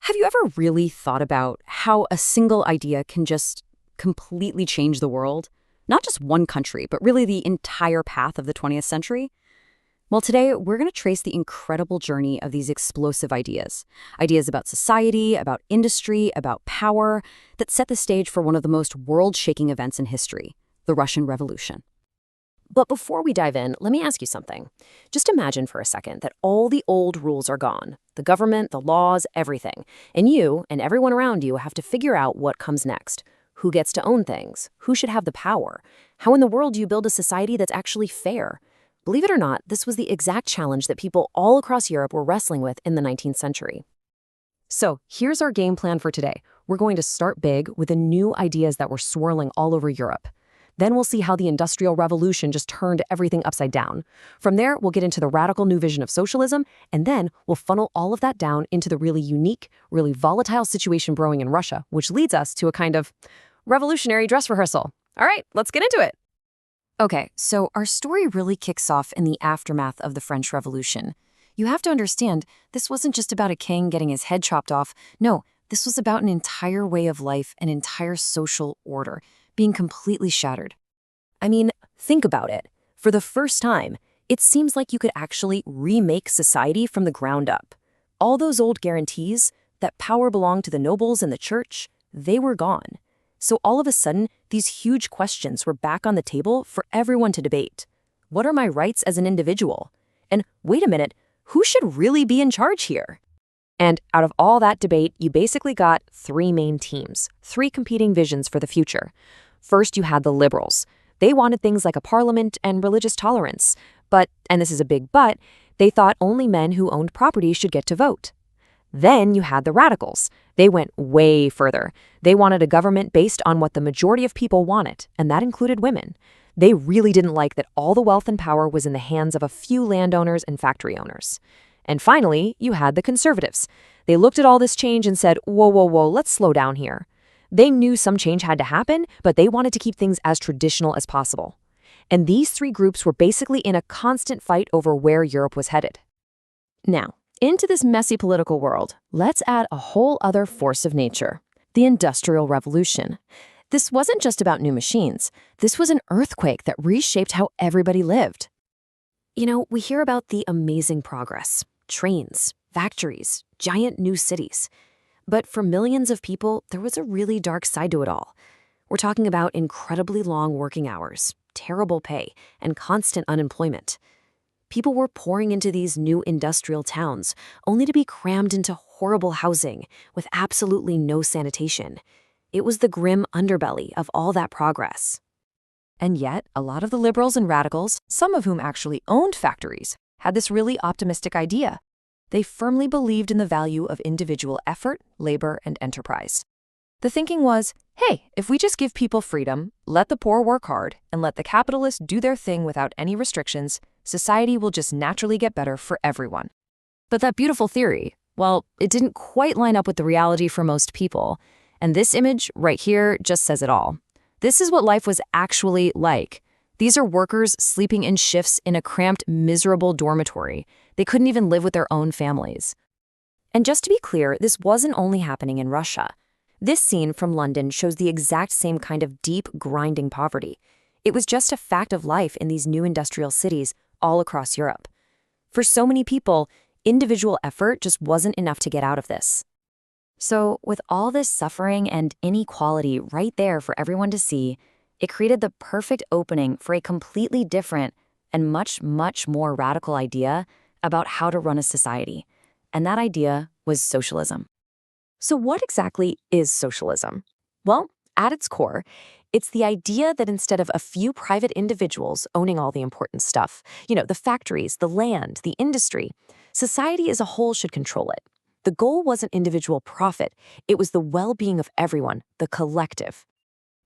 Have you ever really thought about how a single idea can just completely change the world? Not just one country, but really the entire path of the 20th century? Well, today we're going to trace the incredible journey of these explosive ideas. Ideas about society, about industry, about power, that set the stage for one of the most world-shaking events in history, the Russian Revolution. But before we dive in, let me ask you something. Just imagine for a second that all the old rules are gone. The government, the laws, everything. And you and everyone around you have to figure out what comes next. Who gets to own things? Who should have the power? How in the world do you build a society that's actually fair? Believe it or not, this was the exact challenge that people all across Europe were wrestling with in the 19th century. So here's our game plan for today. We're going to start big with the new ideas that were swirling all over Europe. Then we'll see how the Industrial Revolution just turned everything upside down. From there, we'll get into the radical new vision of socialism, and then we'll funnel all of that down into the really unique, really volatile situation brewing in Russia, which leads us to a kind of revolutionary dress rehearsal. All right, let's get into it. Okay, so our story really kicks off in the aftermath of the French Revolution. You have to understand, this wasn't just about a king getting his head chopped off. No, this was about an entire way of life, an entire social order, being completely shattered. I mean, think about it. For the first time, it seems like you could actually remake society from the ground up. All those old guarantees that power belonged to the nobles and the church, they were gone. So all of a sudden, these huge questions were back on the table for everyone to debate. What are my rights as an individual? And wait a minute, who should really be in charge here? And out of all that debate, you basically got three main teams, three competing visions for the future. First, you had the liberals. They wanted things like a parliament and religious tolerance. But, and this is a big but, they thought only men who owned property should get to vote. Then you had the radicals. They went way further. They wanted a government based on what the majority of people wanted, and that included women. They really didn't like that all the wealth and power was in the hands of a few landowners and factory owners. And finally, you had the conservatives. They looked at all this change and said, whoa, let's slow down here. They knew some change had to happen, but they wanted to keep things as traditional as possible. And these three groups were basically in a constant fight over where Europe was headed. Now, into this messy political world, let's add a whole other force of nature, the Industrial Revolution. This wasn't just about new machines. This was an earthquake that reshaped how everybody lived. You know, we hear about the amazing progress, trains, factories, giant new cities. But for millions of people, there was a really dark side to it all. We're talking about incredibly long working hours, terrible pay, and constant unemployment. People were pouring into these new industrial towns, only to be crammed into horrible housing with absolutely no sanitation. It was the grim underbelly of all that progress. And yet, a lot of the liberals and radicals, some of whom actually owned factories, had this really optimistic idea. They firmly believed in the value of individual effort, labor, and enterprise. The thinking was, hey, if we just give people freedom, let the poor work hard, and let the capitalists do their thing without any restrictions, society will just naturally get better for everyone. But that beautiful theory, well, it didn't quite line up with the reality for most people. And this image right here just says it all. This is what life was actually like. These are workers sleeping in shifts in a cramped, miserable dormitory. They couldn't even live with their own families. And just to be clear, this wasn't only happening in Russia. This scene from London shows the exact same kind of deep, grinding poverty. It was just a fact of life in these new industrial cities all across Europe. For so many people, individual effort just wasn't enough to get out of this. So, with all this suffering and inequality right there for everyone to see, it created the perfect opening for a completely different and much, much more radical idea about how to run a society. And that idea was socialism. So what exactly is socialism? Well, at its core, it's the idea that instead of a few private individuals owning all the important stuff, the factories, the land, the industry, society as a whole should control it. The goal wasn't individual profit, it was the well-being of everyone, the collective.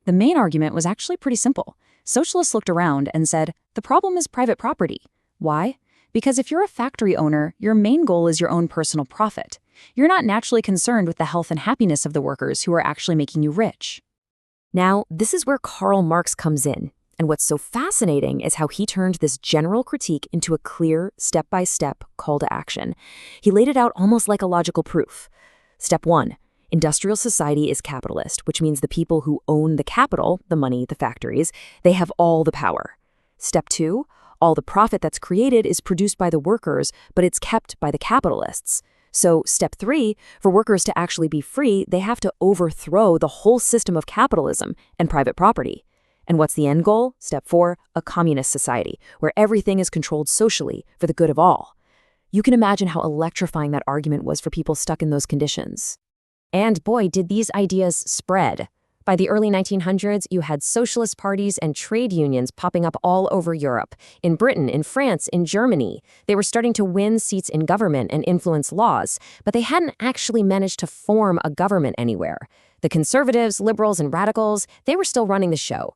The main argument was actually pretty simple. Socialists looked around and said, the problem is private property. Why? Because if you're a factory owner, your main goal is your own personal profit. You're not naturally concerned with the health and happiness of the workers who are actually making you rich. Now, this is where Karl Marx comes in. And what's so fascinating is how he turned this general critique into a clear, step-by-step call to action. He laid it out almost like a logical proof. Step 1. Industrial society is capitalist, which means the people who own the capital, the money, the factories, they have all the power. Step 2. All the profit that's created is produced by the workers, but it's kept by the capitalists. So step 3, for workers to actually be free, they have to overthrow the whole system of capitalism and private property. And what's the end goal? Step 4, a communist society, where everything is controlled socially for the good of all. You can imagine how electrifying that argument was for people stuck in those conditions. And boy, did these ideas spread. By the early 1900s, you had socialist parties and trade unions popping up all over Europe. In Britain, in France, in Germany. They were starting to win seats in government and influence laws, but they hadn't actually managed to form a government anywhere. The conservatives, liberals, and radicals, they were still running the show.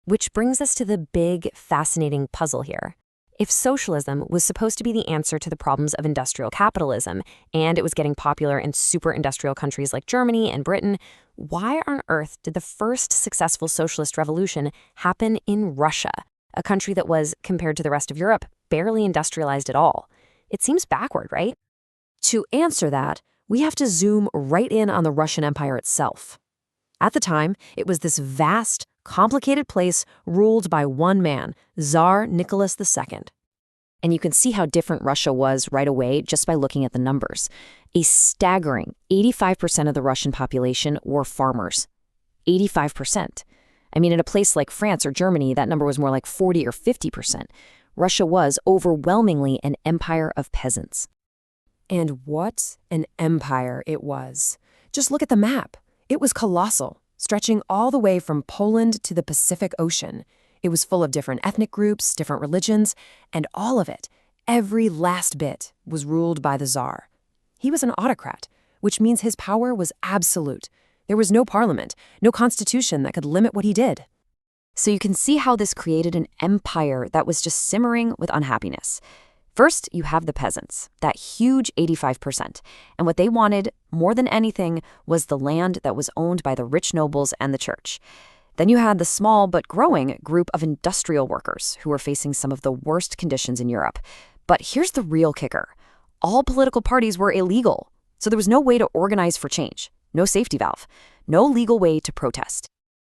Which brings us to the big, fascinating puzzle here. If socialism was supposed to be the answer to the problems of industrial capitalism, and it was getting popular in super-industrial countries like Germany and Britain, why on earth did the first successful socialist revolution happen in Russia, a country that was, compared to the rest of Europe, barely industrialized at all? It seems backward, right? To answer that, we have to zoom right in on the Russian Empire itself. At the time, it was this vast, complicated place ruled by one man, Tsar Nicholas II. And you can see how different Russia was right away just by looking at the numbers. A staggering 85% of the Russian population were farmers. 85%. I mean, in a place like France or Germany, that number was more like 40 or 50%. Russia was overwhelmingly an empire of peasants. And what an empire it was. Just look at the map. It was colossal, stretching all the way from Poland to the Pacific Ocean. It was full of different ethnic groups, different religions, and all of it, every last bit, was ruled by the Tsar. He was an autocrat, which means his power was absolute. There was no parliament, no constitution that could limit what he did. So you can see how this created an empire that was just simmering with unhappiness. First, you have the peasants, that huge 85%. And what they wanted, more than anything, was the land that was owned by the rich nobles and the church. Then you had the small but growing group of industrial workers who were facing some of the worst conditions in Europe. But here's the real kicker. All political parties were illegal, so there was no way to organize for change, no safety valve, no legal way to protest.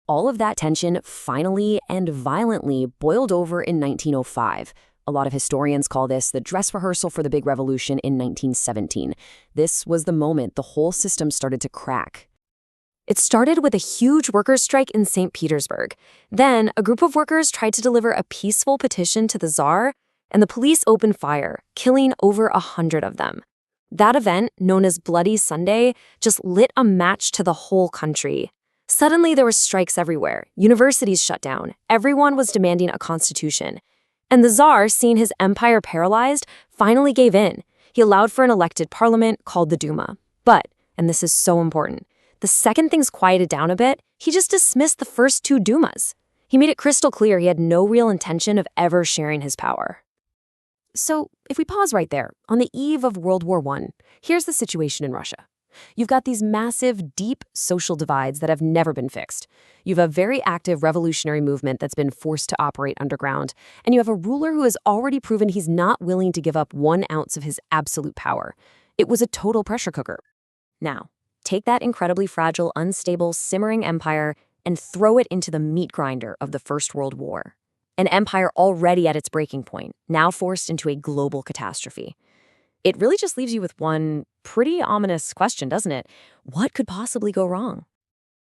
All of that tension finally and violently boiled over in 1905. A lot of historians call this the dress rehearsal for the big revolution in 1917. This was the moment the whole system started to crack. It started with a huge workers' strike in St. Petersburg. Then, a group of workers tried to deliver a peaceful petition to the Tsar, and the police opened fire, killing over 100 of them. That event, known as Bloody Sunday, just lit a match to the whole country. Suddenly, there were strikes everywhere. Universities shut down. Everyone was demanding a constitution. And the Tsar, seeing his empire paralyzed, finally gave in. He allowed for an elected parliament called the Duma. But, and this is so important, the second things quieted down a bit, he just dismissed the first two Dumas. He made it crystal clear he had no real intention of ever sharing his power. So, if we pause right there, on the eve of World War I, here's the situation in Russia. You've got these massive, deep social divides that have never been fixed. You have a very active revolutionary movement that's been forced to operate underground, and you have a ruler who has already proven he's not willing to give up 1 ounce of his absolute power. It was a total pressure cooker. Now, take that incredibly fragile, unstable, simmering empire and throw it into the meat grinder of the First World War. An empire already at its breaking point, now forced into a global catastrophe. It really just leaves you with one pretty ominous question, doesn't it? What could possibly go wrong?